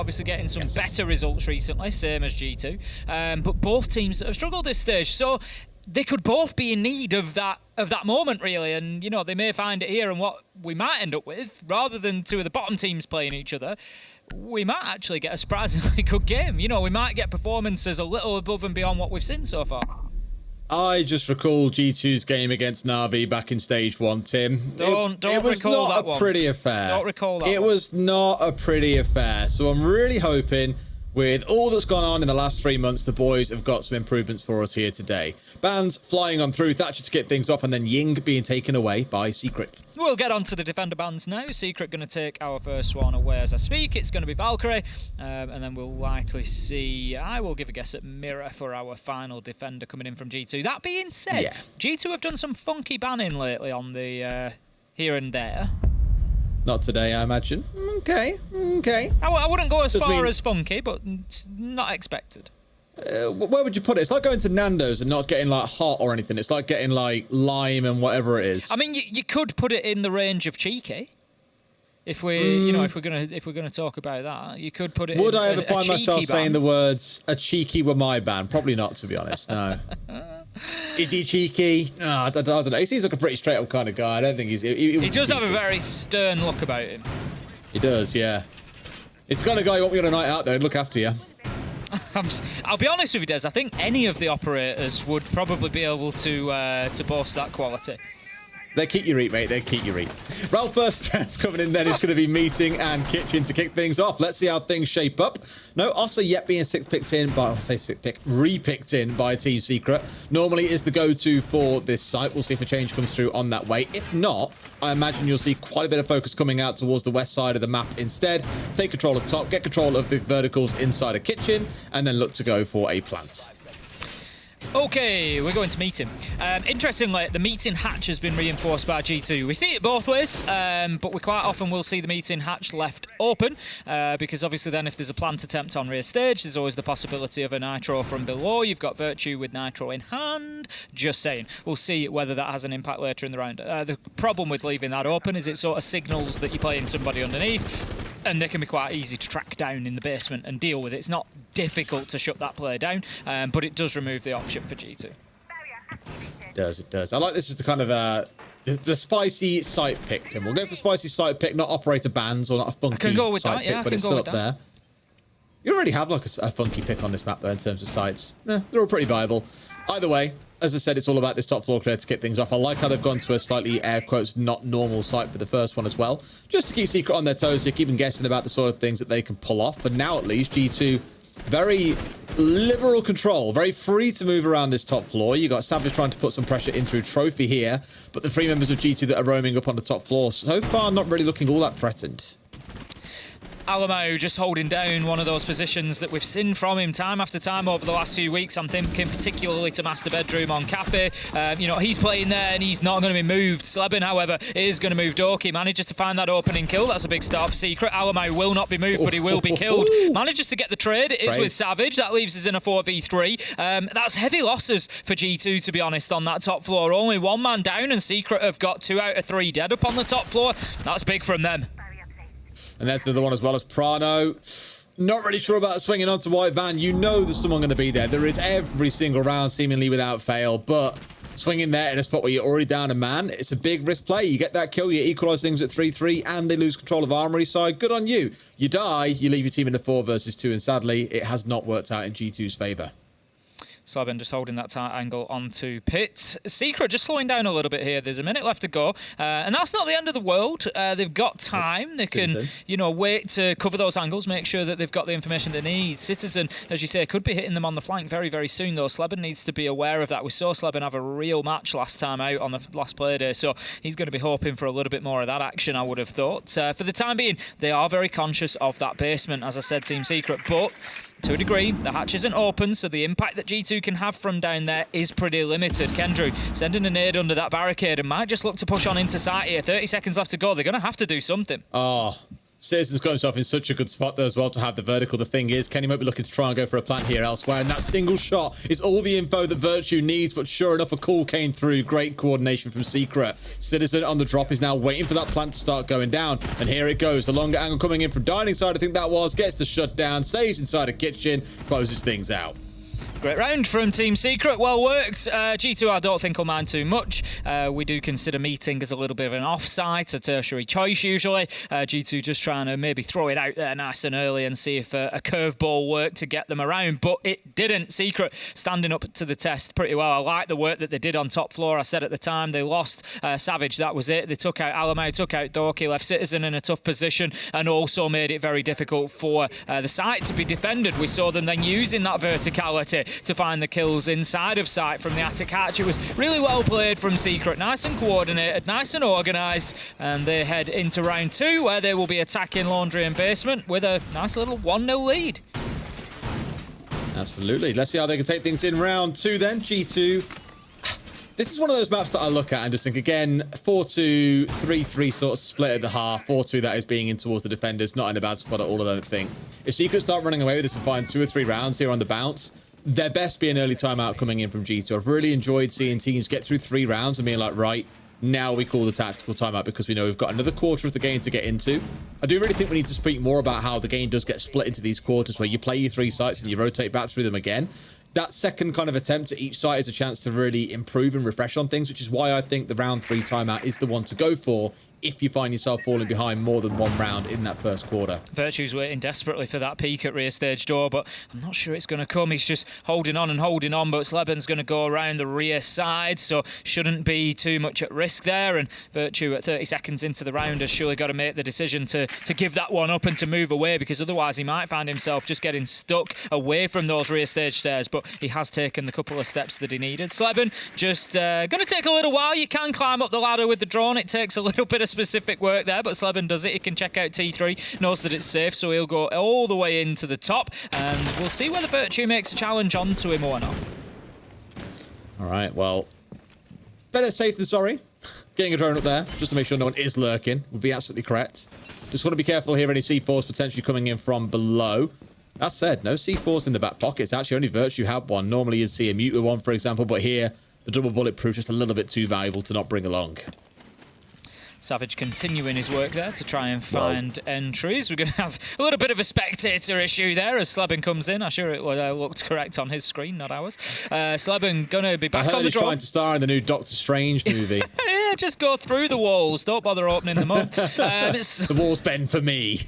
obviously getting some better results recently, same as G2. But both teams that have struggled this stage. So they could both be in need of that moment, really. And, you know, they may find it here. And what we might end up with, rather than two of the bottom teams playing each other, we might actually get a surprisingly good game. You know, we might get performances a little above and beyond what we've seen so far. I just recall G2's game against Na'Vi back in stage 1, Tim. Don't it was recall not that a one. pretty affair. Don't recall that It one. was not a pretty affair. So I'm really hoping, with all that's gone on in the last 3 months, the boys have got some improvements for us here today. Bans flying on through, Thatcher to kick things off, and then Ying being taken away by Secret. We'll get on to the defender bans now. Secret going to take our first one away as I speak. It's going to be Valkyrie, and then we'll likely see, I will give a guess at Mirror for our final defender coming in from G2. That being said, G2 have done some funky banning lately on the here and there. Not today, I imagine. Okay. I wouldn't go as far as funky, but it's not expected. Where would you put it? It's like going to Nando's and not getting like hot or anything. It's like getting like lime and whatever it is. I mean, you could put it in the range of cheeky. If we, you know, if we're gonna talk about that, you could put it. Would in I ever find myself ban. saying the words "a cheeky" were my ban? Probably not, to be honest. No. Is he cheeky? Oh, I don't know. He seems like a pretty straight up kind of guy. I don't think he's. He does have a very stern look about him. He does, yeah. It's the kind of guy you want me on a night out, though. He'd look after you. I'll be honest with you, Des. I think any of the operators would probably be able to boast that quality. They keep your eat, mate. They keep your eat. Ralph first round's coming in then. It's going to be Meeting and Kitchen to kick things off. Let's see how things shape up. No Ossa yet being repicked in by Team Secret. Normally is the go-to for this site. We'll see if a change comes through on that way. If not, I imagine you'll see quite a bit of focus coming out towards the west side of the map instead. Take control of top, get control of the verticals inside a kitchen, and then look to go for a plant. Okay, we're going to Meeting. Interestingly, the Meeting hatch has been reinforced by G2. We see it both ways, but we quite often will see the Meeting hatch left open, because obviously then if there's a plant attempt on rear stage, there's always the possibility of a Nitro from below. You've got Virtue with Nitro in hand. Just saying. We'll see whether that has an impact later in the round. The problem with leaving that open is it sort of signals that you're playing somebody underneath, and they can be quite easy to track down in the basement and deal with. It's not difficult to shut that player down, but it does remove the option for G2. It does. I like this is the kind of the spicy site pick, Tim. We'll go for spicy site pick, not operator bans or not a funky I can go with site that, pick, yeah, but it's still up there. You already have like a funky pick on this map though in terms of sites. They're all pretty viable. Either way, as I said, it's all about this top floor clear to kick things off. I like how they've gone to a slightly, air quotes, not normal site for the first one as well. Just to keep Secret on their toes, so keep them guessing about the sort of things that they can pull off. But now at least, G2, very liberal control, very free to move around this top floor. You got Savage trying to put some pressure in through Trophy here, but the three members of G2 that are roaming up on the top floor, so far not really looking all that threatened. Alamo just holding down one of those positions that we've seen from him time after time over the last few weeks. I'm thinking particularly to Master Bedroom on Cafe. You know, he's playing there and he's not going to be moved. Slebin, however, is going to move Doki. Manages to find that opening kill. That's a big start for Secret. Alamo will not be moved, but he will be killed. Manages to get the trade. It is with Savage. That leaves us in a 4v3. That's heavy losses for G2, to be honest, on that top floor. Only one man down, and Secret have got 2 out of 3 dead up on the top floor. That's big from them. And there's the other one as well as Prano. Not really sure about swinging onto White Van. You know there's someone going to be there. There is every single round, seemingly without fail. But swinging there in a spot where you're already down a man, it's a big risk play. You get that kill, you equalise things at 3-3, and they lose control of Armory side. Good on you. You die, you leave your team in the 4 versus 2, and sadly, it has not worked out in G2's favour. Slebin just holding that tight angle onto Pit. Secret just slowing down a little bit here. There's a minute left to go. And that's not the end of the world. They've got time. They can, you know, wait to cover those angles, make sure that they've got the information they need. Citizen, as you say, could be hitting them on the flank very, very soon, though. Slebin needs to be aware of that. We saw Slebin have a real match last time out on the last Playday, so he's going to be hoping for a little bit more of that action, I would have thought. For the time being, they are very conscious of that basement, as I said, Team Secret, but to a degree, the hatch isn't open, so the impact that G2 can have from down there is pretty limited. Kendrew sending a nade under that barricade and might just look to push on into site here. 30 seconds left to go. They're going to have to do something. Oh, Citizen's got himself in such a good spot there as well to have the vertical. The thing is, Kenny might be looking to try and go for a plant here elsewhere, and that single shot is all the info that Virtue needs, but sure enough, a call came through. Great coordination from Secret. Citizen on the drop is now waiting for that plant to start going down, and here it goes. The longer angle coming in from dining side, I think that was, gets the shutdown, stays inside a kitchen, closes things out. Great round from Team Secret. Well worked. G2, I don't think will mind too much. We do consider meeting as a little bit of an offsite, a tertiary choice usually. G2 just trying to maybe throw it out there nice and early and see if a curveball worked to get them around, but it didn't. Secret standing up to the test pretty well. I like the work that they did on top floor. I said at the time they lost Savage, that was it. They took out Alamau, took out Dorky, left Citizen in a tough position, and also made it very difficult for the site to be defended. We saw them then using that verticality to find the kills inside of sight from the attic hatch. It was really well played from Secret, nice and coordinated, nice and organised, and they head into round 2 where they will be attacking Laundry and Basement with a nice little 1-0 lead. Absolutely. Let's see how they can take things in round 2 then. G2. This is one of those maps that I look at and just think, again, 4-2, 3-3 sort of split at the half. 4-2 that is being in towards the defenders, not in a bad spot at all, I don't think. If Secret start running away with this and find 2 or 3 rounds here on the bounce, there best be an early timeout coming in from G2. I've really enjoyed seeing teams get through 3 rounds and being like, right, now we call the tactical timeout because we know we've got another quarter of the game to get into. I do really think we need to speak more about how the game does get split into these quarters where you play your 3 sites and you rotate back through them again. That second kind of attempt at each site is a chance to really improve and refresh on things, which is why I think the round 3 timeout is the one to go for if you find yourself falling behind more than 1 round in that first quarter. Virtue's waiting desperately for that peak at rear stage door, but I'm not sure it's going to come. He's just holding on, but Sleben's going to go around the rear side, so shouldn't be too much at risk there. And Virtue at 30 seconds into the round has surely got to make the decision to give that one up and to move away, because otherwise he might find himself just getting stuck away from those rear stage stairs. But he has taken the couple of steps that he needed. Sleben just going to take a little while. You can climb up the ladder with the drone. It takes a little bit of specific work there, but Sleben does it. He can check out T3, knows that it's safe, so he'll go all the way into the top, and we'll see whether Virtue makes a challenge onto him or not. All right, well, better safe than sorry. Getting a drone up there, just to make sure no one is lurking, would be absolutely correct. Just want to be careful here, any C4s potentially coming in from below. That said, no C4s in the back pockets. Actually, only Virtue had one. Normally you'd see a mute with one, for example, but here, the double bulletproof just a little bit too valuable to not bring along. Savage continuing his work there to try and find entries. We're going to have a little bit of a spectator issue there as Sleben comes in. I'm sure it looked correct on his screen, not ours. Sleben going to be back on the draw. He's trying to star in the new Doctor Strange movie. Yeah, just go through the walls. Don't bother opening them up. The walls bend for me.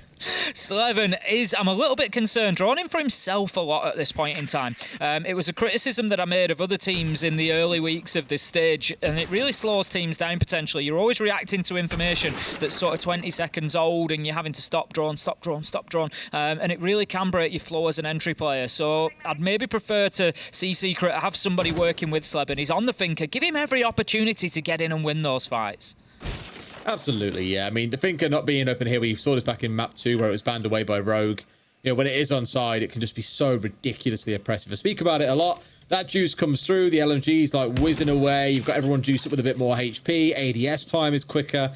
Sleben is, I'm a little bit concerned, drawn in for himself a lot at this point in time. It was a criticism that I made of other teams in the early weeks of this stage, and it really slows teams down potentially. You're always reacting to information that's sort of 20 seconds old, and you're having to stop drawn, and it really can break your flow as an entry player. So I'd maybe prefer to see Secret have somebody working with Sleben. He's on the thinker. Give him every opportunity to get in and win those fights. Absolutely, yeah. I mean, the thinker not being open here, we saw this back in map 2 where it was banned away by Rogue. You know, when it is on side, it can just be so ridiculously oppressive. I speak about it a lot. That juice comes through, the LMG's like whizzing away. You've got everyone juiced up with a bit more HP. ADS time is quicker.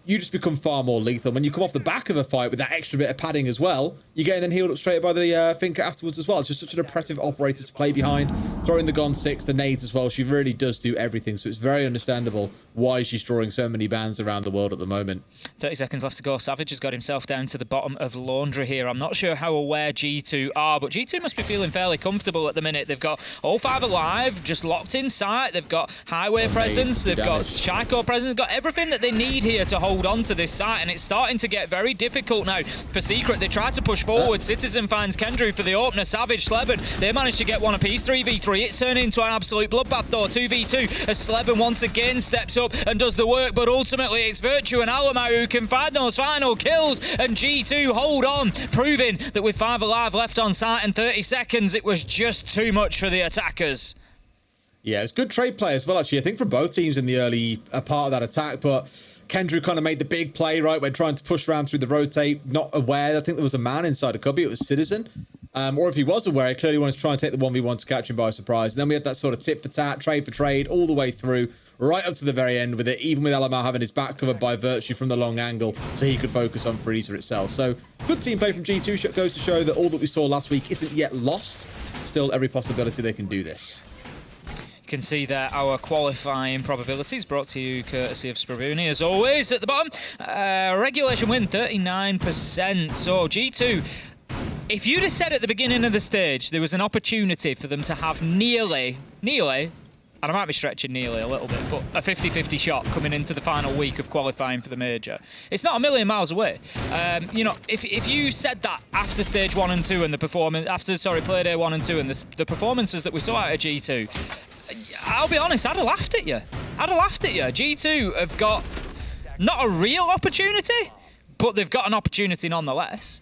You just become far more lethal. When you come off the back of a fight with that extra bit of padding as well, you're getting then healed up straight by the thinker afterwards as well. It's just such an oppressive operator to play behind. Throwing the Gon 6, the nades as well. She really does do everything. So it's very understandable why she's drawing so many bans around the world at the moment. 30 seconds left to go. Savage has got himself down to the bottom of Laundry here. I'm not sure how aware G2 are, but G2 must be feeling fairly comfortable at the minute. They've got all 5 alive, just locked in sight. They've got highway presence. They've got Chico presence. They've got everything that they need here to hold on to this site, and it's starting to get very difficult now for Secret. They try to push forward. Citizen finds Kendrew for the opener. Savage, Sleben, they managed to get one apiece. 3v3. It's turning into an absolute bloodbath though. 2v2 as Sleben once again steps up and does the work, but ultimately it's Virtue and Alamau who can find those final kills, and G2 hold on, proving that with 5 alive left on site and 30 seconds, it was just too much for the attackers. Yeah, it's good trade play as well, actually. I think from both teams in the early part of that attack, but Kendrew kind of made the big play, right? When trying to push around through the rotate, not aware. I think there was a man inside a cubby. It was Citizen. Or if he was aware, he clearly wanted to try and take the 1v1 to catch him by surprise. And then we had that sort of tit for tat, trade for trade, all the way through, right up to the very end with it, even with Alamar having his back covered by Virtue from the long angle, so he could focus on Freezer itself. So good team play from G2 goes to show that all that we saw last week isn't yet lost. Still every possibility they can do this. You can see there our qualifying probabilities brought to you courtesy of Spravuni, as always, at the bottom. Regulation win, 39%. So G2, if you'd have said at the beginning of the stage there was an opportunity for them to have nearly, and I might be stretching nearly a little bit, but a 50-50 shot coming into the final week of qualifying for the major, it's not a million miles away. You know, if you said that after stage 1 and 2 and the performance, Playday 1 and 2 and the performances that we saw out of G2, I'll be honest, I'd have laughed at you. G2 have got not a real opportunity, but they've got an opportunity nonetheless.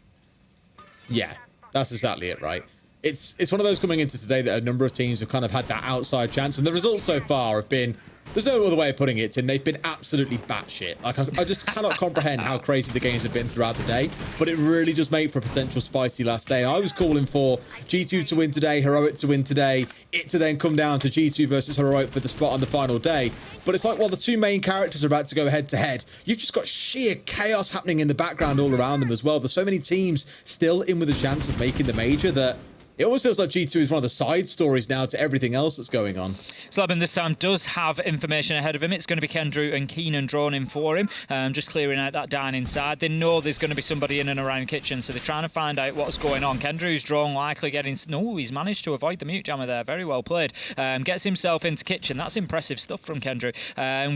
Yeah, that's exactly it, right? It's one of those coming into today that a number of teams have kind of had that outside chance, and the results so far have been, there's no other way of putting it, Tim, they've been absolutely batshit. Like, I just cannot comprehend how crazy the games have been throughout the day, but it really does make for a potential spicy last day. I was calling for G2 to win today, Heroic to win today, it to then come down to G2 versus Heroic for the spot on the final day. But it's like, while the two main characters are about to go head to head, you've just got sheer chaos happening in the background all around them as well. There's so many teams still in with a chance of making the major that it almost feels like G2 is one of the side stories now to everything else that's going on. Slabin this time does have information ahead of him. It's going to be Kendrew and Keenan drawn in for him, just clearing out that dining side. They know there's going to be somebody in and around kitchen, so they're trying to find out what's going on. Kendrew's drawn, likely getting... No, he's managed to avoid the mute jammer there. Very well played. Gets himself into kitchen. That's impressive stuff from Kendrew.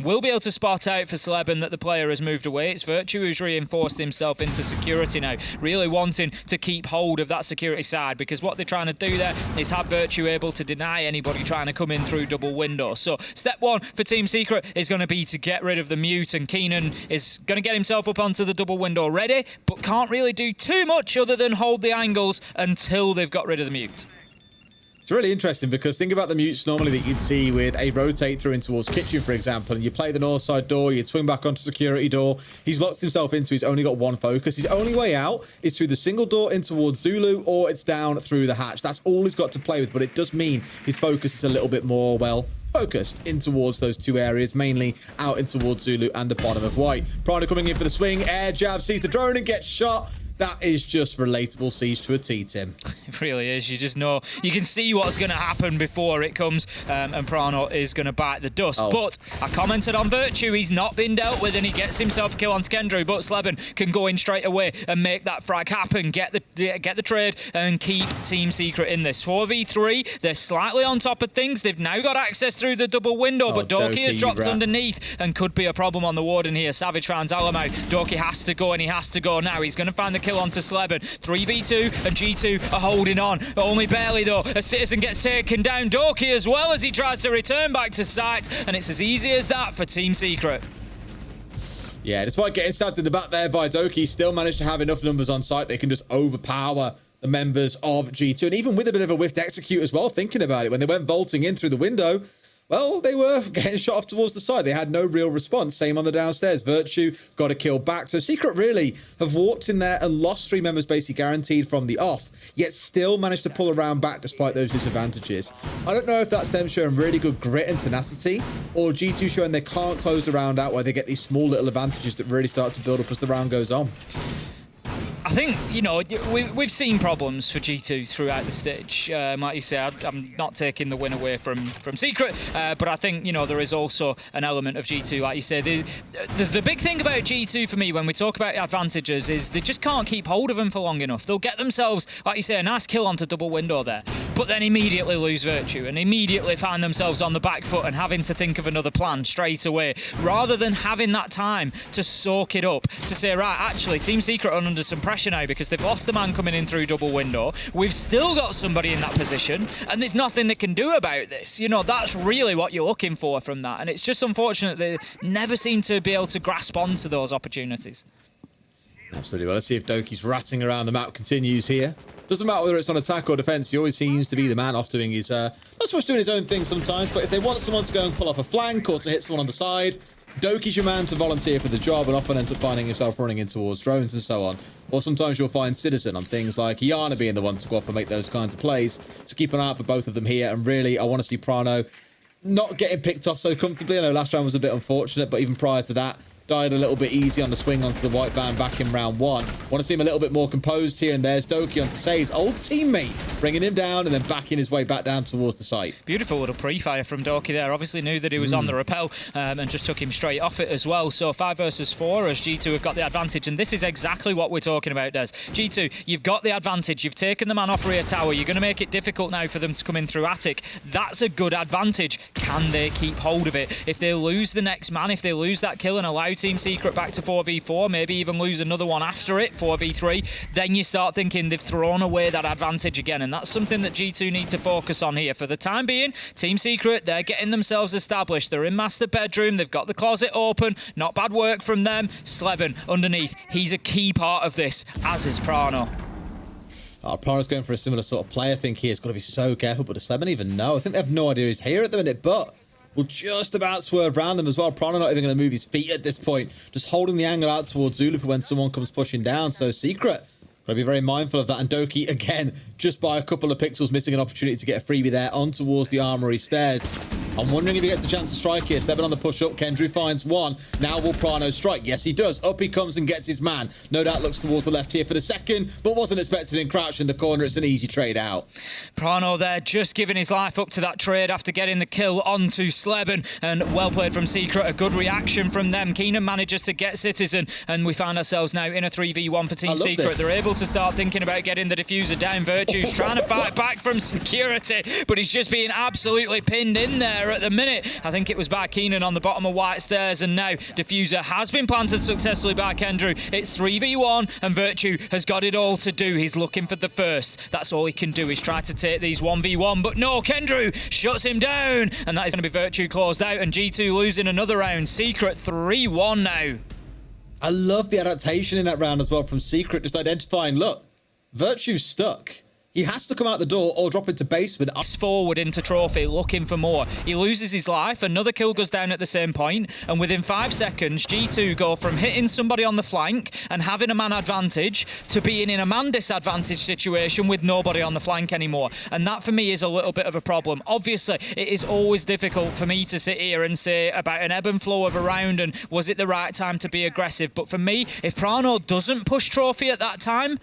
Will be able to spot out for Sleben that the player has moved away. It's Virtue who's reinforced himself into security now, really wanting to keep hold of that security side, because what they're trying to do there is have Virtue able to deny anybody trying to come in through double window. So step one for Team Secret is going to be to get rid of the mute, and Keenan is going to get himself up onto the double window ready, but can't really do too much other than hold the angles until they've got rid of the mute. It's really interesting because think about the mutes normally that you'd see with a rotate through in towards kitchen, for example, and you play the north side door, you'd swing back onto security door. He's locked himself into, he's only got one focus. His only way out is through the single door in towards Zulu, or it's down through the hatch. That's all he's got to play with, but it does mean his focus is a little bit more, well, focused in towards those two areas, mainly out in towards Zulu and the bottom of white. Prana coming in for the swing, air jab, sees the drone and gets shot. That is just relatable Siege to a T, Tim. It really is. You just know, you can see what's going to happen before it comes, and Prano is going to bite the dust. Oh. But I commented on Virtue. He's not been dealt with, and he gets himself a kill onto Kendrew, but Sleben can go in straight away and make that frag happen, get the trade, and keep Team Secret in this. 4v3, they're slightly on top of things. They've now got access through the double window, but Doki has dropped underneath and could be a problem on the Warden here. Savage finds Alamau. Doki has to go, and he has to go now. He's going to find the kill onto Sleben. 3v2 and G2 are holding on. Only barely though. A Citizen gets taken down. Doki as well as he tries to return back to site, and it's as easy as that for Team Secret. Yeah, despite getting stabbed in the back there by Doki, still managed to have enough numbers on site. They can just overpower the members of G2. And even with a bit of a whiffed execute as well, thinking about it, when they went vaulting in through the window, well, they were getting shot off towards the side. They had no real response. Same on the downstairs. Virtue got a kill back. So Secret really have walked in there and lost 3 members basically guaranteed from the off, yet still managed to pull around back despite those disadvantages. I don't know if that's them showing really good grit and tenacity, or G2 showing they can't close the round out where they get these small little advantages that really start to build up as the round goes on. I think, you know, we've seen problems for G2 throughout the stage. Like you say, I'm not taking the win away from Secret, but I think, you know, there is also an element of G2, like you say. The big thing about G2 for me when we talk about advantages is they just can't keep hold of them for long enough. They'll get themselves, like you say, a nice kill onto double window there, but then immediately lose Virtue and immediately find themselves on the back foot and having to think of another plan straight away, rather than having that time to soak it up, to say, right, actually, Team Secret are under some pressure now because they've lost the man coming in through double window. We've still got somebody in that position, and there's nothing they can do about this. You know, that's really what you're looking for from that, and it's just unfortunate they never seem to be able to grasp onto those opportunities. Absolutely. Well, let's see if Doki's ratting around the map continues here. Doesn't matter whether it's on attack or defense, he always seems to be the man off doing his, not so much doing his own thing sometimes, but if they want someone to go and pull off a flank or to hit someone on the side, Doki's your man to volunteer for the job, and often ends up finding himself running in towards drones and so on. or sometimes you'll find Citizen on things like Iana being the one to go off and make those kinds of plays. So keep an eye out for both of them here, and really, I want to see Prano not getting picked off so comfortably. I know last round was a bit unfortunate, but even prior to that, died a little bit easy on the swing onto the white van back in round 1. Want to see him a little bit more composed here, and there's Doki onto Save's old teammate, bringing him down and then backing his way back down towards the site. Beautiful little pre-fire from Doki there. Obviously knew that he was on the rappel and just took him straight off it as well. So 5 versus 4 as G2 have got the advantage, and this is exactly what we're talking about, Des. G2, you've got the advantage. You've taken the man off rear tower. You're going to make it difficult now for them to come in through attic. That's a good advantage. Can they keep hold of it? If they lose the next man, if they lose that kill and allow Team Secret back to 4v4, maybe even lose another one after it, 4v3, then you start thinking they've thrown away that advantage again, and that's something that G2 need to focus on here. For the time being, Team Secret, they're getting themselves established. They're in master bedroom. They've got the closet open. Not bad work from them. Sleben underneath. He's a key part of this, as is Prano. Prano's going for a similar sort of play. I think he's got to be so careful, but does Sleben even know? I think they have no idea he's here at the minute, but will just about swerve around them as well. Prano not even going to move his feet at this point. Just holding the angle out towards Zulu for when someone comes pushing down. So Secret, got to be very mindful of that. And Doki, again, just by a couple of pixels, missing an opportunity to get a freebie there on towards the armory stairs. I'm wondering if he gets a chance to strike here. Stepping on the push-up. Kendrew finds one. Now will Prano strike? Yes, he does. Up he comes and gets his man. No doubt looks towards the left here for the second, but wasn't expected in crouch in the corner. It's an easy trade out. Prano there just giving his life up to that trade after getting the kill onto Sleben, and well played from Secret. A good reaction from them. Keenan manages to get Citizen, and we find ourselves now in a 3v1 for Team Secret. They're able to start thinking about getting the diffuser down. Virtue's trying to fight back from security, but he's just being absolutely pinned in there at the minute. I think it was by Keenan on the bottom of White Stairs, and now diffuser has been planted successfully by Kendrew. It's 3v1, and Virtue has got it all to do. He's looking for the first. That's all he can do, is try to take these 1v1, but no, Kendrew shuts him down, and that is going to be Virtue closed out, and G2 losing another round. Secret 3-1 now. I love the adaptation in that round as well from Secret, just identifying, look, Virtue's stuck. He has to come out the door or drop into basement. Forward into Trophy, looking for more. He loses his life. Another kill goes down at the same point, and within 5 seconds, G2 go from hitting somebody on the flank and having a man advantage to being in a man disadvantage situation with nobody on the flank anymore. And that, for me, is a little bit of a problem. Obviously, it is always difficult for me to sit here and say about an ebb and flow of a round and was it the right time to be aggressive. But for me, if Prano doesn't push Trophy at that time,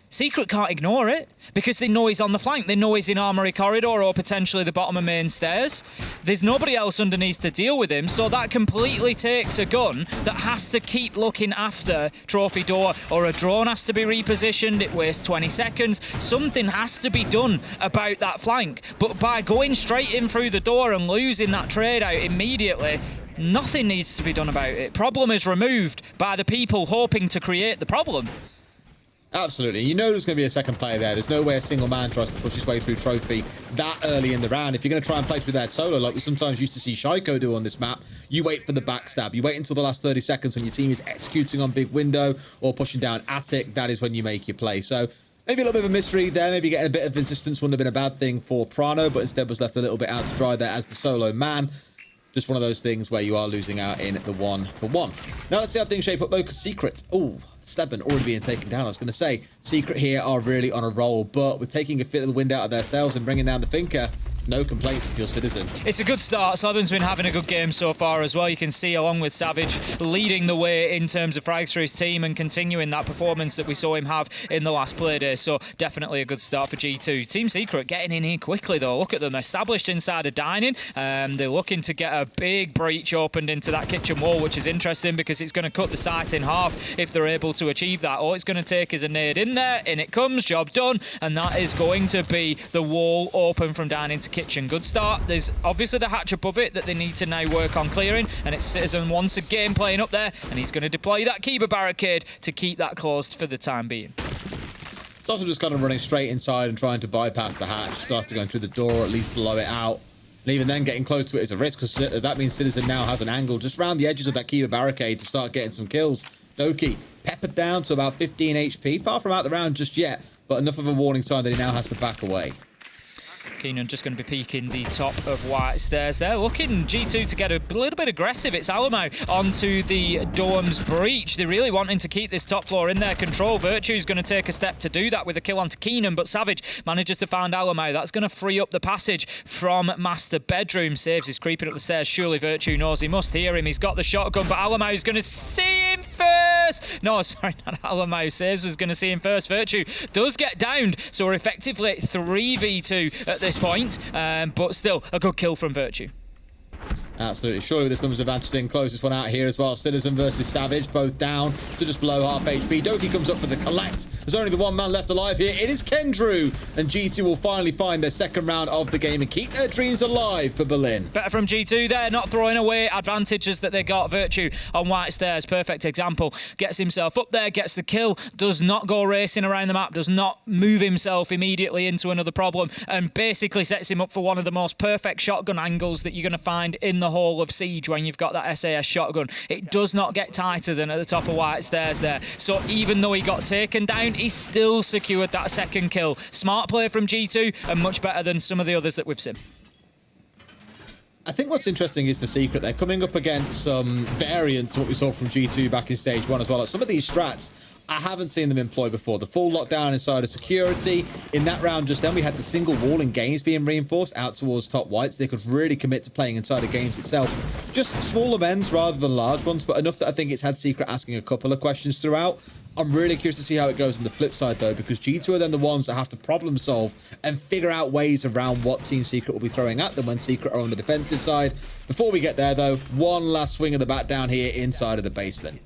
Secret can't ignore it, because they know he's on the flank. They know he's in Armory Corridor or potentially the bottom of main stairs. There's nobody else underneath to deal with him, so that completely takes a gun that has to keep looking after Trophy door, or a drone has to be repositioned. It wastes 20 seconds. Something has to be done about that flank. But by going straight in through the door and losing that trade out immediately, nothing needs to be done about it. Problem is removed by the people hoping to create the problem. Absolutely. You know there's going to be a second player there. There's no way a single man tries to push his way through Trophy that early in the round. If you're going to try and play through that solo, like we sometimes used to see Shaiko do on this map, you wait for the backstab. You wait until the last 30 seconds when your team is executing on big window or pushing down attic. That is when you make your play. So maybe a little bit of a mystery there. Maybe getting a bit of insistence wouldn't have been a bad thing for Prano, but instead was left a little bit out to dry there as the solo man. Just one of those things where you are losing out in the 1-for-1. Now let's see how things shape up though, because Secret, Sleben already being taken down. I was going to say, Secret here are really on a roll, but with taking a bit of the wind out of themselves and bringing down the Finker, no complaints if you're Citizen. It's a good start. Sleben's been having a good game so far as well. You can see, along with Savage, leading the way in terms of frags for his team and continuing that performance that we saw him have in the last Playday. So definitely a good start for G2. Team Secret getting in here quickly though. Look at them, established inside of dining. They're looking to get a big breach opened into that kitchen wall, which is interesting because it's going to cut the site in half if they're able to achieve that. All it's going to take is a nade in there, in it comes, job done, and that is going to be the wall open from dining to kitchen. Good start. There's obviously the hatch above it that they need to now work on clearing, and it's Citizen once again playing up there, and he's going to deploy that Kiba barricade to keep that closed for the time being. It's also just kind of running straight inside and trying to bypass the hatch. Still have to go through the door, or at least blow it out. And even then, getting close to it is a risk, because that means Citizen now has an angle just around the edges of that Kiba barricade to start getting some kills. Doki peppered down to about 15 HP. Far from out the round just yet, but enough of a warning sign that he now has to back away. Keenan just going to be peeking the top of white stairs there. Looking G2 to get a little bit aggressive. It's Alamo onto the Dorm's breach. They're really wanting to keep this top floor in their control. Virtue's going to take a step to do that with a kill onto Keenan, but Savage manages to find Alamo. That's going to free up the passage from Master Bedroom. Saves is creeping up the stairs. Surely Virtue knows he must hear him. He's got the shotgun, but Alamo's going to see him first. No, sorry, not Alamo. Saves was going to see him first. Virtue does get downed, so we're effectively 3v2 at this point, but still a good kill from Virtue. Absolutely. Surely with this numbers advantage, then close this one out here as well. Citizen versus Savage, both down to just below half HP. Doki comes up for the collect. There's only the one man left alive here. It is Kendrew. And G2 will finally find their second round of the game and keep their dreams alive for Berlin. Better from G2 there, not throwing away advantages that they got. Virtue on white stairs, perfect example. Gets himself up there, gets the kill, does not go racing around the map, does not move himself immediately into another problem, and basically sets him up for one of the most perfect shotgun angles that you're going to find in the whole of Siege when you've got that SAS shotgun. It does not get tighter than at the top of white stairs there. So even though he got taken down, he still secured that second kill. Smart play from G2 and much better than some of the others that we've seen. I think what's interesting is the Secret. They're coming up against some variants of what we saw from G2 back in stage 1 as well. Like some of these strats, I haven't seen them employ before. The full lockdown inside of security. In that round just then, we had the single wall in games being reinforced out towards top whites. They could really commit to playing inside of games itself. Just smaller bends rather than large ones, but enough that I think it's had Secret asking a couple of questions throughout. I'm really curious to see how it goes on the flip side, though, because G2 are then the ones that have to problem solve and figure out ways around what Team Secret will be throwing at them when Secret are on the defensive side. Before we get there, though, one last swing of the bat down here inside of the basement.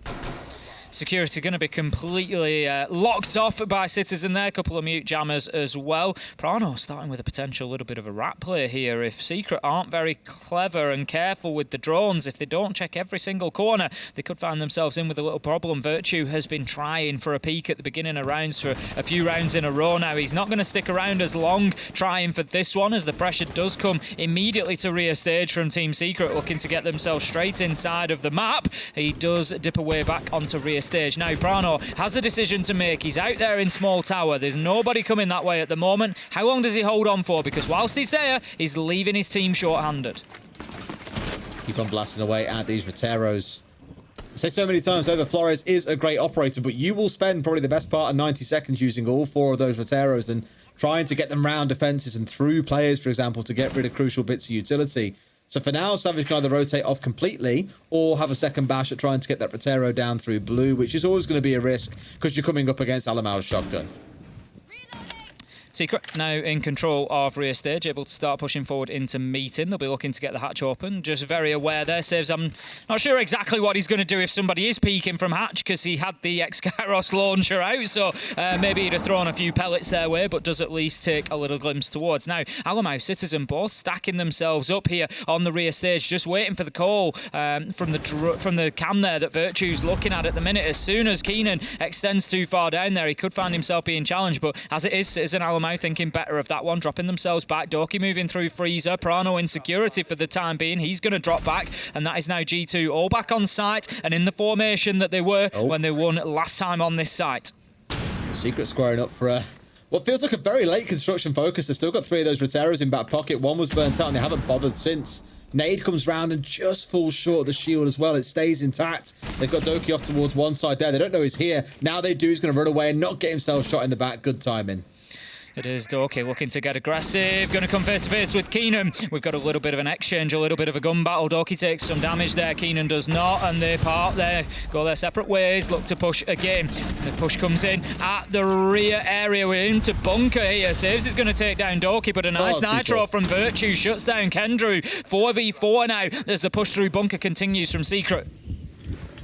Security going to be completely locked off by Citizen there. A couple of mute jammers as well. Prano starting with a potential little bit of a rat play here. If Secret aren't very clever and careful with the drones, if they don't check every single corner, they could find themselves in with a little problem. Virtue has been trying for a peek at the beginning of rounds for a few rounds in a row now. He's not going to stick around as long trying for this one, as the pressure does come immediately to rear stage from Team Secret, looking to get themselves straight inside of the map. He does dip away back onto rear stage. Now Prano has a decision to make. He's out there in small tower. There's nobody coming that way at the moment. How long does he hold on for? Because whilst he's there, he's leaving his team short-handed. Keep on blasting away at these Roteros. I say so many times over, Flores is a great operator, but you will spend probably the best part of 90 seconds using all 4 of those Roteros and trying to get them round defenses and through players, for example, to get rid of crucial bits of utility. So for now, Savage can either rotate off completely or have a second bash at trying to get that Rotero down through blue, which is always going to be a risk because you're coming up against Alamo's shotgun. Secret now in control of rear stage, able to start pushing forward into meeting. They'll be looking to get the hatch open. Just very aware there. Saves, I'm not sure exactly what he's going to do if somebody is peeking from hatch, because he had the X-Kairos launcher out, so maybe he'd have thrown a few pellets their way, but does at least take a little glimpse towards. Now, Alamo, Citizen both stacking themselves up here on the rear stage, just waiting for the call from the cam there that Virtue's looking at the minute. As soon as Keenan extends too far down there, he could find himself being challenged, but as it is, Citizen Alamo thinking better of that one, dropping themselves back. Doki moving through Freezer. Prano in security for the time being. He's going to drop back, and that is now G2 all back on site and in the formation that they were when they won last time on this site. Secret squaring up for what feels like a very late construction focus. They've still got 3 of those Roteros in back pocket. One was burnt out and they haven't bothered since. Nade comes round and just falls short of the shield as well. It stays intact. They've got Doki off towards one side there. They don't know he's here. Now they do. He's going to run away and not get himself shot in the back. Good timing. It is Doki looking to get aggressive. Going to come face to face with Keenan. We've got a little bit of an exchange, a little bit of a gun battle. Doki takes some damage there. Keenan does not, and they part there, go their separate ways. Look to push again. The push comes in at the rear area. We're into bunker here. Saves is going to take down Doki, but a nice nitro from Virtue shuts down Kendrew. 4v4 now as the push through bunker continues from Secret.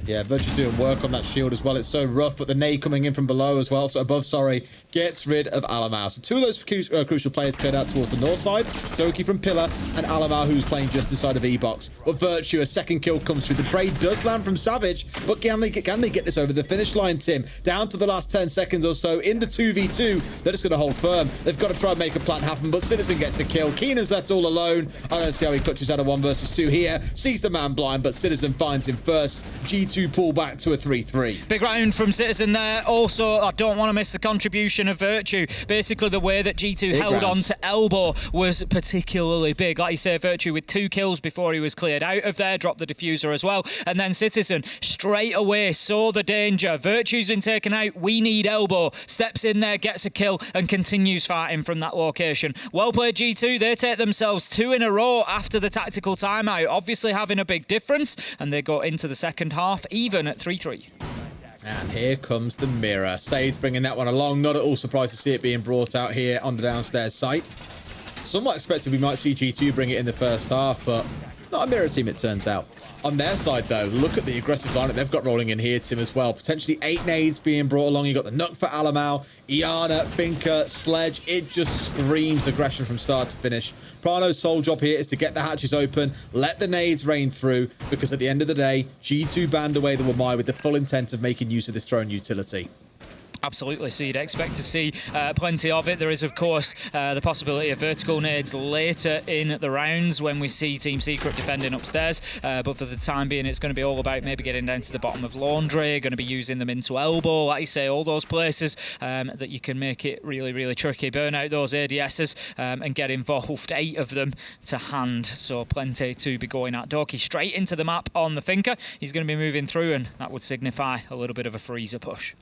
Yeah, Virtue's doing work on that shield as well. It's so rough, but the nade coming in from below as well, so above, sorry, gets rid of Alamau. So 2 of those crucial players cleared out towards the north side. Doki from Pillar and Alamau, who's playing just inside of E-Box. But Virtue, a second kill comes through. The trade does land from Savage, but can they get this over the finish line, Tim? Down to the last 10 seconds or so in the 2v2. They're just going to hold firm. They've got to try and make a plan happen, but Citizen gets the kill. Keenan's left all alone. I don't see how he clutches out of 1 versus 2 here. Sees the man blind, but Citizen finds him first. G2 G2 pull back to a 3-3. Big round from Citizen there. Also, I don't want to miss the contribution of Virtue. Basically, the way that G2 Big held rounds. on to Elbow was particularly big. Like you say, Virtue with 2 kills before he was cleared out of there, dropped the diffuser as well. And then Citizen straight away saw the danger. Virtue's been taken out. We need Elbow. Steps in there, gets a kill, and continues fighting from that location. Well played, G2. They take themselves 2 in a row after the tactical timeout, obviously having a big difference, and they go into the second half even at 3-3. And here comes the mirror. Sade's bringing that one along. Not at all surprised to see it being brought out here on the downstairs site. Somewhat expected we might see G2 bring it in the first half, but not a mirror team, it turns out. On their side, though, look at the aggressive lineup they've got rolling in here, Tim, as well. Potentially 8 nades being brought along. You've got the Nook for Alamau, Iana, Finka, Sledge. It just screams aggression from start to finish. Prano's sole job here is to get the hatches open, let the nades rain through, because at the end of the day, G2 banned away the Wamai with the full intent of making use of this drone utility. Absolutely, so you'd expect to see plenty of it. There is, of course, the possibility of vertical nades later in the rounds when we see Team Secret defending upstairs. But for the time being, it's going to be all about maybe getting down to the bottom of Laundry, going to be using them into Elbow, like you say, all those places that you can make it really, really tricky. Burn out those ADSs and get involved, 8 of them to hand. So plenty to be going at. Doki straight into the map on the Finker. He's going to be moving through, and that would signify a little bit of a freezer push.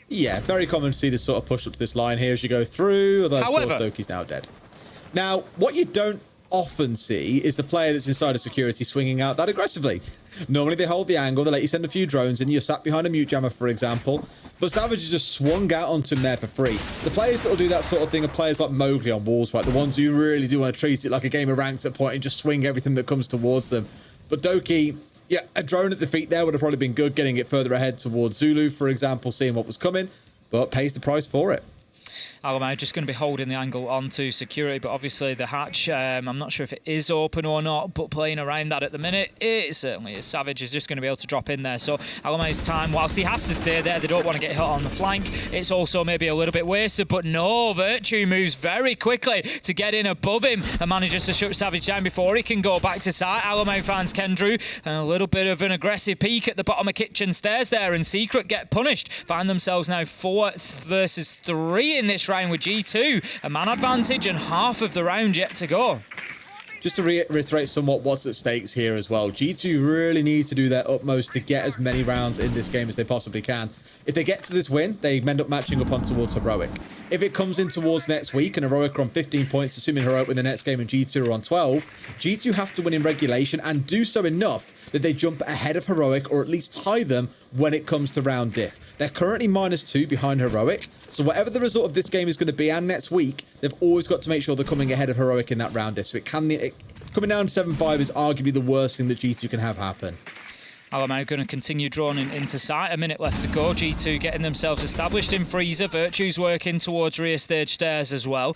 Yeah, very common to see this sort of push up to this line here as you go through, although However, of course Doki's now dead. Now, what you don't often see is the player that's inside of security swinging out that aggressively. Normally they hold the angle, they let you send a few drones and you're sat behind a mute jammer, for example, but Savage has just swung out onto him there for free. The players that will do that sort of thing are players like Mowgli on walls, right? The ones who really do want to treat it like a game of ranked at point and just swing everything that comes towards them. But Doki, yeah, a drone at the feet there would have probably been good, getting it further ahead towards Zulu, for example, seeing what was coming, but pays the price for it. Alamau just going to be holding the angle onto security, but obviously the hatch, I'm not sure if it is open or not, but playing around that at the minute, it certainly is. Savage is just going to be able to drop in there. So Alamau's time, whilst he has to stay there, they don't want to get hit on the flank. It's also maybe a little bit wasted, but no, Virtue moves very quickly to get in above him and manages to shut Savage down before he can go back to site. Alamau finds Kendrew, and a little bit of an aggressive peek at the bottom of kitchen stairs there, and Secret get punished. Find themselves now 4 versus 3 in this round with G2. A man advantage and half of the round yet to go. Just to reiterate somewhat what's at stakes here as well, G2 really need to do their utmost to get as many rounds in this game as they possibly can. If they get to this win, they end up matching up on towards Heroic. If it comes in towards next week and Heroic are on 15 points, assuming Heroic win the next game and G2 are on 12, G2 have to win in regulation and do so enough that they jump ahead of Heroic or at least tie them when it comes to round diff. They're currently -2 behind Heroic, so whatever the result of this game is going to be and next week, they've always got to make sure they're coming ahead of Heroic in that round diff. So coming down to 7-5 is arguably the worst thing that G2 can have happen. Alamau going to continue droning into sight. A minute left to go. G2 getting themselves established in freezer. Virtue's working towards rear stage stairs as well.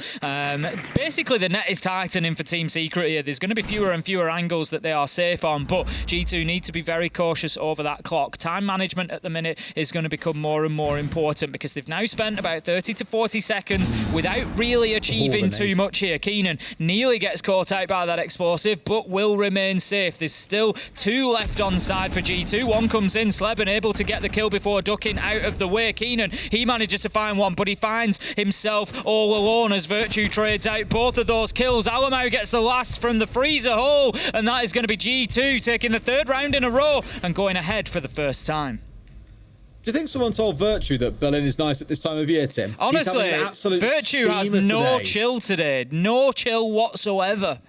Basically, the net is tightening for Team Secret here. There's going to be fewer and fewer angles that they are safe on, but G2 need to be very cautious over that clock. Time management at the minute is going to become more and more important because they've now spent about 30 to 40 seconds without really achieving too much here. Keenan nearly gets caught out by that explosive, but will remain safe. There's still 2 left on side for G2. One comes in, Sleben able to get the kill before ducking out of the way. Keenan, he manages to find one, but he finds himself all alone as Virtue trades out both of those kills. Alamau gets the last from the freezer hole, and that is going to be G2 taking the 3rd round in a row and going ahead for the first time. Do you think someone told Virtue that Berlin is nice at this time of year, Tim? Honestly, Virtue has no chill today. No chill whatsoever.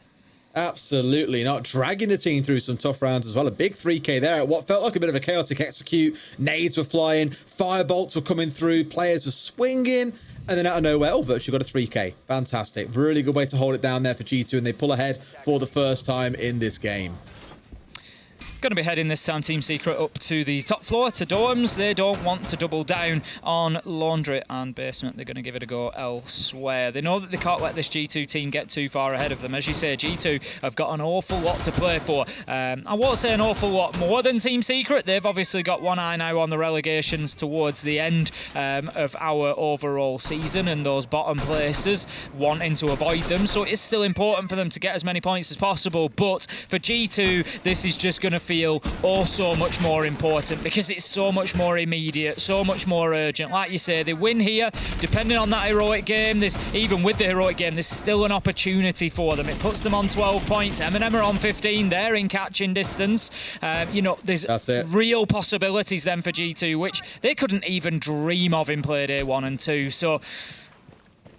Absolutely not. Dragging the team through some tough rounds as well. A big 3K there at what felt like a bit of a chaotic execute. Nades were flying, firebolts were coming through, players were swinging, and then out of nowhere, Virtue got a 3K. Fantastic. Really good way to hold it down there for G2, and they pull ahead for the first time in this game. Going to be heading this time, Team Secret, up to the top floor, to dorms. They don't want to double down on laundry and basement. They're going to give it a go elsewhere. They know that they can't let this G2 team get too far ahead of them. As you say, G2 have got an awful lot to play for. I won't say an awful lot more than Team Secret. They've obviously got one eye now on the relegations towards the end of our overall season and those bottom places, wanting to avoid them. So it is still important for them to get as many points as possible. But for G2, this is just going to feel feel oh so much more important because it's so much more immediate, so much more urgent. Like you say, they win here, depending on that heroic game, even with the heroic game, there's still an opportunity for them. It puts them on 12 points. M&M are on 15. They're in catching distance. You know, there's real possibilities then for G2, which they couldn't even dream of in Playday 1 and 2. So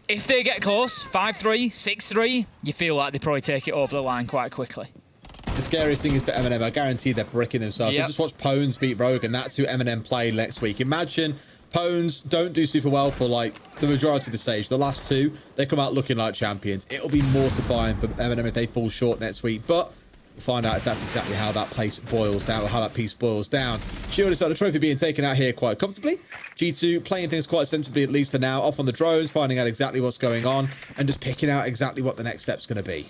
if they get close, 5-3, 6-3, you feel like they probably take it over the line quite quickly. The scariest thing is for M&M, I guarantee they're bricking themselves. They just watch Pones beat Rogue, and that's who M&M play next week. Imagine Pones don't do super well for like the majority of the stage. The last two, they come out looking like champions. It'll be mortifying for M&M if they fall short next week, but we'll find out if that's exactly how that place boils down, or how that piece boils down. Shield is the trophy being taken out here quite comfortably. G2 playing things quite sensibly, at least for now, off on the drones, finding out exactly what's going on, and just picking out exactly what the next step's going to be.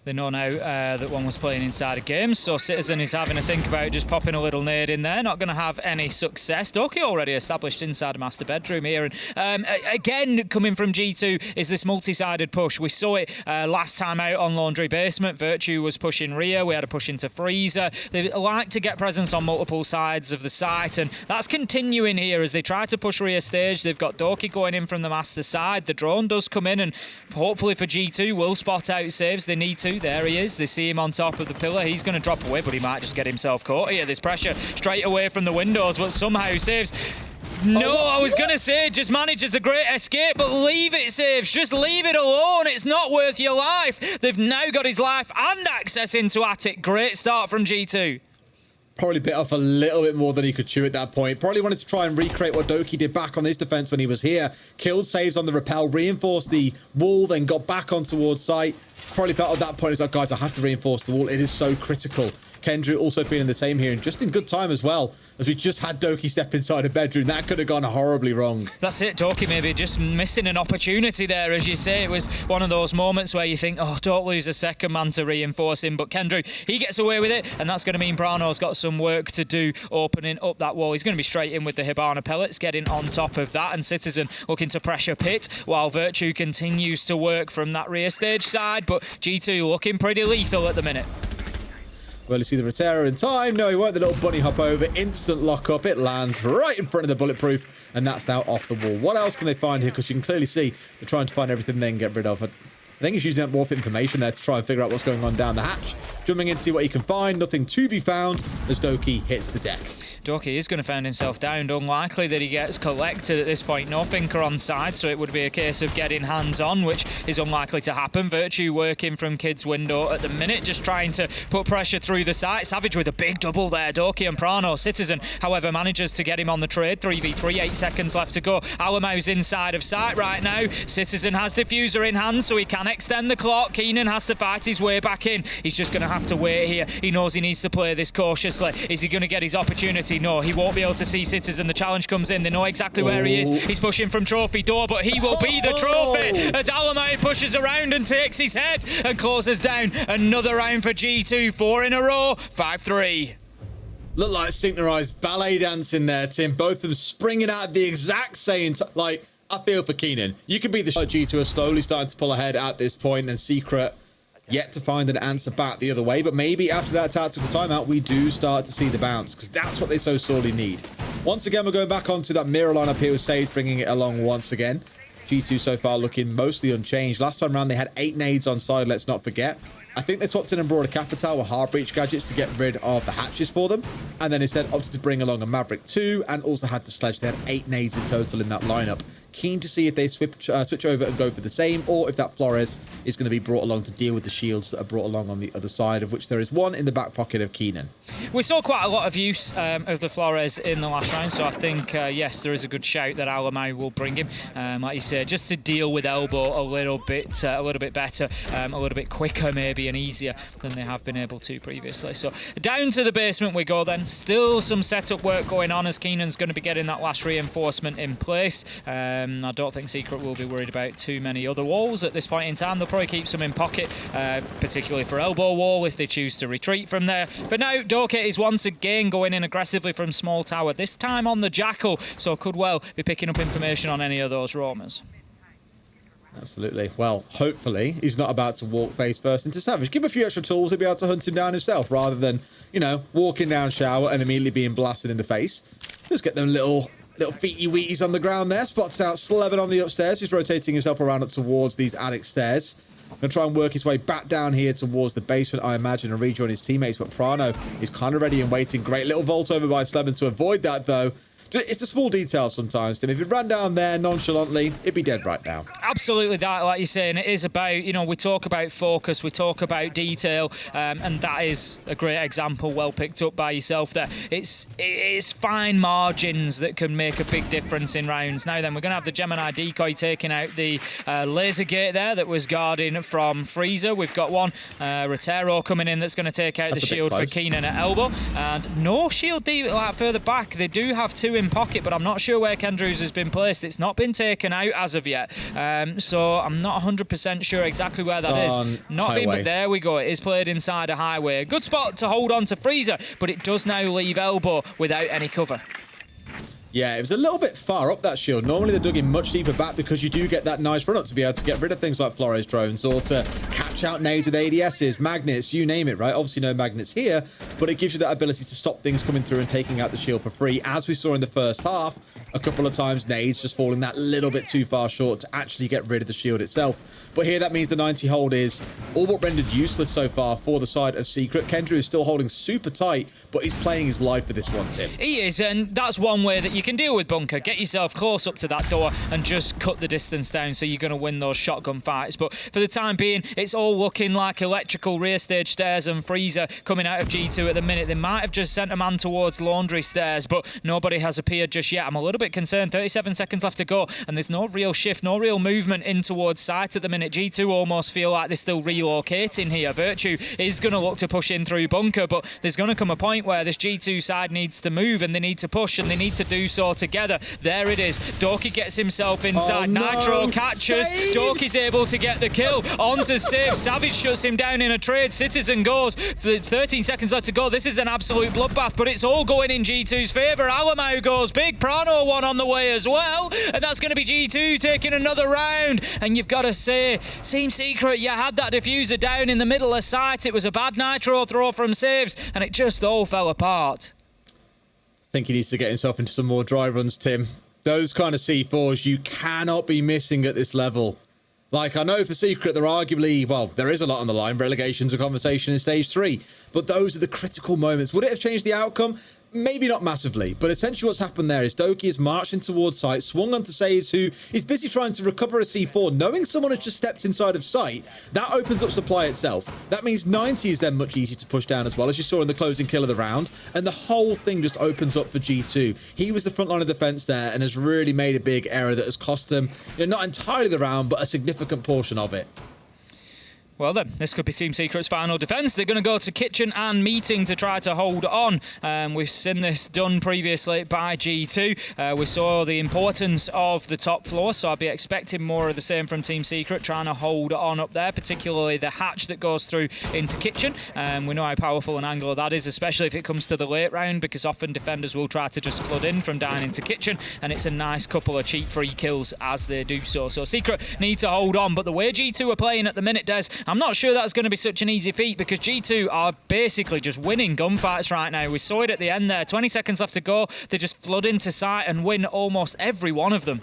They know now that one was playing inside a game, so Citizen is having a think about just popping a little nade in there. Not going to have any success. Doki already established inside a master bedroom here. And again, coming from G2 is this multi-sided push. We saw it last time out on Laundry Basement. Virtue was pushing rear. We had a push into Freezer. They like to get presence on multiple sides of the site, and that's continuing here as they try to push rear stage. They've got Doki going in from the master side. The drone does come in, and hopefully for G2 will spot out saves. They need to. There he is. They see him on top of the pillar. He's going to drop away, but he might just get himself caught here. There's pressure straight away from the windows, but somehow saves. No, I was going to say, just manages a great escape, but leave it, Saves. Just leave it alone. It's not worth your life. They've now got his life and access into Attic. Great start from G2. Probably bit off a little bit more than he could chew at that point. Probably wanted to try and recreate what Doki did back on his defense when he was here. Killed saves on the rappel, reinforced the wall, then got back on towards site. Probably felt at that point, it's like, guys, I have to reinforce the wall. It is so critical. Kendrew also feeling the same here, and just in good time as well, as we just had Doki step inside a bedroom. That could have gone horribly wrong. That's it, Doki maybe just missing an opportunity there, as you say. It was one of those moments where you think, oh, don't lose a second man to reinforce him. But Kendrew, he gets away with it, and that's going to mean Brano's got some work to do opening up that wall. He's going to be straight in with the Hibana pellets, getting on top of that, and Citizen looking to pressure Pit, while Virtue continues to work from that rear stage side, but G2 looking pretty lethal at the minute. Well, you see the Rotera in time. No, he won't. The little bunny hop over. Instant lock up. It lands right in front of the bulletproof, and that's now off the wall. What else can they find here? Because you can clearly see they're trying to find everything they can get rid of. I think he's using that morph information there to try and figure out what's going on down the hatch. Jumping in to see what he can find. Nothing to be found as Doki hits the deck. Doki is going to find himself downed. Unlikely that he gets collected at this point. No Finker on side, so it would be a case of getting hands on, which is unlikely to happen. Virtue working from Kid's window at the minute, just trying to put pressure through the site. Savage with a big double there. Doki and Prano. Citizen, however, manages to get him on the trade. 3v3, 8 seconds left to go. Alamau's inside of sight right now. Citizen has diffuser in hand, so he can extend the clock. Keenan has to fight his way back in. He's just going to have to wait here. He knows he needs to play this cautiously. Is he going to get his opportunity? No, he won't be able to see Citizen. The challenge comes in. They know exactly where he is. He's pushing from trophy door, but he will be the trophy as Alamau pushes around and takes his head and closes down another round for G2. 4 in a row, 5-3. Look like synchronized ballet dancing there, Tim. Both of them springing out at the exact same time. Like, I feel for Keenan. You can be the shot. G2 are slowly starting to pull ahead at this point, and Secret yet to find an answer back the other way. But maybe after that tactical timeout, we do start to see the bounce, because that's what they so sorely need. Once again, we're going back onto that mirror lineup here with Saves bringing it along once again. G2 so far looking mostly unchanged. Last time around, they had 8 nades on side, let's not forget. I think they swapped in and brought a Capital with hard breach gadgets to get rid of the hatches for them, and then instead opted to bring along a Maverick 2 and also had the Sledge. They had 8 nades in total in that lineup. Keen to see if they switch over and go for the same, or if that Flores is going to be brought along to deal with the shields that are brought along on the other side, of which there is one in the back pocket of Keenan. We saw quite a lot of use of the Flores in the last round, so I think, yes, there is a good shout that Alamau will bring him, like you say, just to deal with Elbow a little bit better, a little bit quicker maybe, and easier than they have been able to previously. So down to the basement we go then. Still some setup work going on as Keenan's going to be getting that last reinforcement in place. I don't think Secret will be worried about too many other walls at this point in time. They'll probably keep some in pocket, particularly for elbow wall if they choose to retreat from there. But now Doki is once again going in aggressively from small tower, this time on the Jackal, so could well be picking up information on any of those roamers. Absolutely. Well, hopefully he's not about to walk face first into Savage. Give him a few extra tools, he'll be able to hunt him down himself rather than, you know, walking down shower and immediately being blasted in the face. Just get them little feety weeties on the ground there. Spots out Slevin on the upstairs. He's rotating himself around up towards these attic stairs. Going to try and work his way back down here towards the basement, I imagine, and rejoin his teammates. But Prano is kind of ready and waiting. Great little vault over by Slevin to avoid that, though. It's the small details sometimes, Tim. If it ran down there nonchalantly, it'd be dead right now. Absolutely, that, like you're saying, it is about, you know, we talk about focus, we talk about detail, and that is a great example, well picked up by yourself there. It's fine margins that can make a big difference in rounds. Now then, we're going to have the Gemini decoy taking out the laser gate there that was guarding from Freezer. We've got one, Rotero coming in that's going to take out the shield for Keenan at elbow. And no shield further back. They do have two in pocket, but I'm not sure where Kendrews has been placed. It's not been taken out as of yet, so I'm not 100% sure exactly where that is. Not been, but there we go. It is played inside a highway. Good spot to hold on to Freezer, but it does now leave elbow without any cover. Yeah, it was a little bit far up, that shield. Normally they're dug in much deeper back because you do get that nice run up to be able to get rid of things like Flores drones or to catch out nades with ADSs, magnets, you name it, right? Obviously no magnets here, but it gives you that ability to stop things coming through and taking out the shield for free. As we saw in the first half, a couple of times nades just falling that little bit too far short to actually get rid of the shield itself. But here that means the 90 hold is all but rendered useless so far for the side of Secret. Kendrew is still holding super tight, but he's playing his life for this one, Tim. He is, and that's one way that you can deal with bunker. Get yourself close up to that door and just cut the distance down, so you're going to win those shotgun fights. But for the time being, it's all looking like electrical rear stage stairs and Freezer coming out of G2 at the minute. They might have just sent a man towards laundry stairs, but nobody has appeared just yet. I'm a little bit concerned. 37 seconds left to go, and there's no real shift, no real movement in towards site at the minute. G2 almost feel like they're still relocating here. Virtue is going to look to push in through bunker, but there's going to come a point where this G2 side needs to move, and they need to push, and they need to do so together. There it is. Doki gets himself inside. No. Nitro catches. Doki's able to get the kill. On to save. Savage shuts him down in a trade. Citizen goes. 13 seconds left to go. This is an absolute bloodbath, but it's all going in G2's favour. Alamau goes big. Prano one on the way as well, and that's going to be G2 taking another round. And you've got to say, Team Secret, you had that diffuser down in the middle of sight. It was a bad Nitro throw from saves, and it just all fell apart. I think he needs to get himself into some more dry runs, Tim. Those kind of C4s you cannot be missing at this level. Like, I know for Secret, they're arguably, well, there is a lot on the line. Relegation's a conversation in Stage 3. But those are the critical moments. Would it have changed the outcome? Maybe not massively, but essentially what's happened there is Doki is marching towards sight, swung onto Saves, who is busy trying to recover a C4, knowing someone has just stepped inside of sight. That opens up supply itself. That means 90 is then much easier to push down as well, as you saw in the closing kill of the round, and the whole thing just opens up for G2. He was the front line of defense there and has really made a big error that has cost them, you know, not entirely the round, but a significant portion of it. Well then, this could be Team Secret's final defence. They're going to go to Kitchen and Meeting to try to hold on. We've seen this done previously by G2. We saw the importance of the top floor, so I'd be expecting more of the same from Team Secret, trying to hold on up there, particularly the hatch that goes through into Kitchen. We know how powerful an angle that is, especially if it comes to the late round, because often defenders will try to just flood in from down into Kitchen, and it's a nice couple of cheap free kills as they do so. So Secret need to hold on, but the way G2 are playing at the minute, Des, I'm not sure that's going to be such an easy feat, because G2 are basically just winning gunfights right now. We saw it at the end there. 20 seconds left to go. They just flood into sight and win almost every one of them.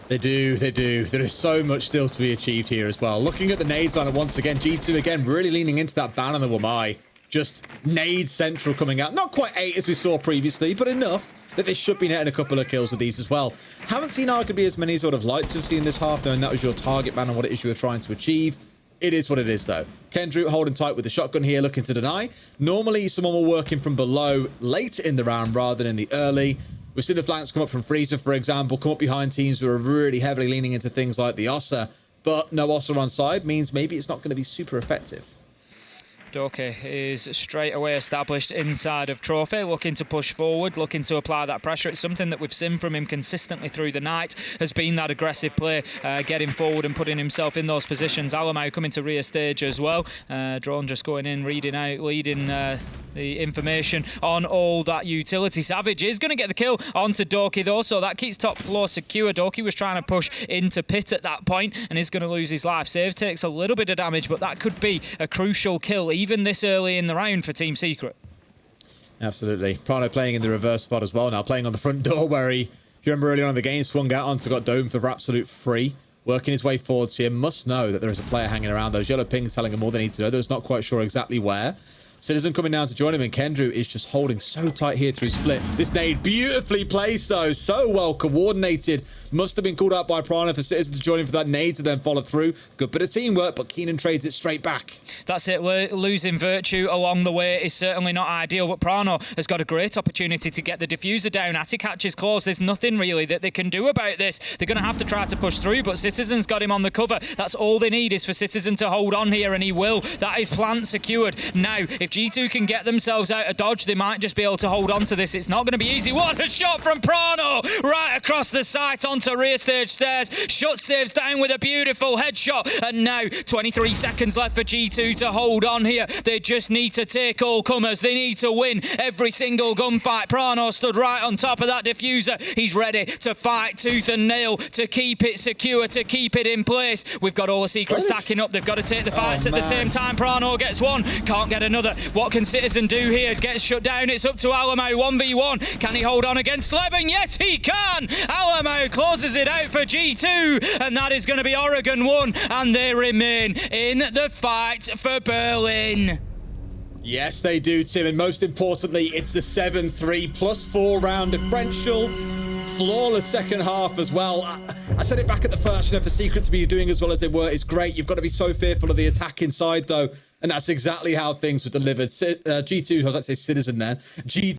They do. There is so much still to be achieved here as well. Looking at the nades on it once again, G2 again really leaning into that ban on the Wamai. Just nade central coming out. Not quite 8 as we saw previously, but enough that they should be netting a couple of kills with these as well. Haven't seen arguably as many as I would have liked to have seen this half, knowing that was your target ban and what it is you were trying to achieve. It is what it is, though. Kendrew holding tight with the shotgun here, looking to deny. Normally, someone will work in from below late in the round rather than in the early. We've seen the flanks come up from Freezer, for example, come up behind teams who are really heavily leaning into things like the Ossa. But no Ossa on side means maybe it's not going to be super effective. Doki is straight away established inside of Trophy, looking to push forward, looking to apply that pressure. It's something that we've seen from him consistently through the night, has been that aggressive play, getting forward and putting himself in those positions. Alamau coming to rear stage as well. Drone just going in, reading out, leading the information on all that utility. Savage is going to get the kill onto Doki though, so that keeps top floor secure. Doki was trying to push into pit at that point and is going to lose his life. Save takes a little bit of damage, but that could be a crucial kill even this early in the round for Team Secret. Absolutely. Prano playing in the reverse spot as well now, playing on the front door where he, if you remember earlier on in the game, swung out onto, got domed for absolute free. Working his way forwards here, must know that there is a player hanging around. Those yellow pings telling him all they need to know. They're not quite sure exactly where. Citizen coming down to join him, and Kendrew is just holding so tight here through split. This nade beautifully placed though, so well coordinated. Must have been called out by Prana for Citizen to join him for that nade to then follow through. Good bit of teamwork, but Keenan trades it straight back. That's it, losing Virtue along the way is certainly not ideal, but Prano has got a great opportunity to get the diffuser down. Attic catches close, there's nothing really that they can do about this. They're going to have to try to push through, but Citizen's got him on the cover. That's all they need is for Citizen to hold on here, and he will. That is plant secured. Now, if G2 can get themselves out of dodge, they might just be able to hold on to this. It's not going to be easy. What a shot from Prano! Right across the site onto rear stage stairs. Shut saves down with a beautiful headshot. And now, 23 seconds left for G2 to hold on here. They just need to take all comers. They need to win every single gunfight. Prano stood right on top of that diffuser. He's ready to fight tooth and nail to keep it secure, to keep it in place. We've got all the secrets stacking up. They've got to take the fights at the same time. Prano gets one, can't get another. What can Citizen do here? Gets shut down. It's up to Alamo. 1v1. Can he hold on against Sleben? Yes, he can. Alamo closes it out for G2, and that is going to be Oregon 1, and they remain in the fight for Berlin. Yes, they do, Tim, and most importantly, it's the 7-3 +4 round differential. Flawless second half as well. I said it back at the first, for Secret to be doing as well as they were is great. You've got to be so fearful of the attack inside, though, and that's exactly how things were delivered. G2, I was about to say Citizen then. G2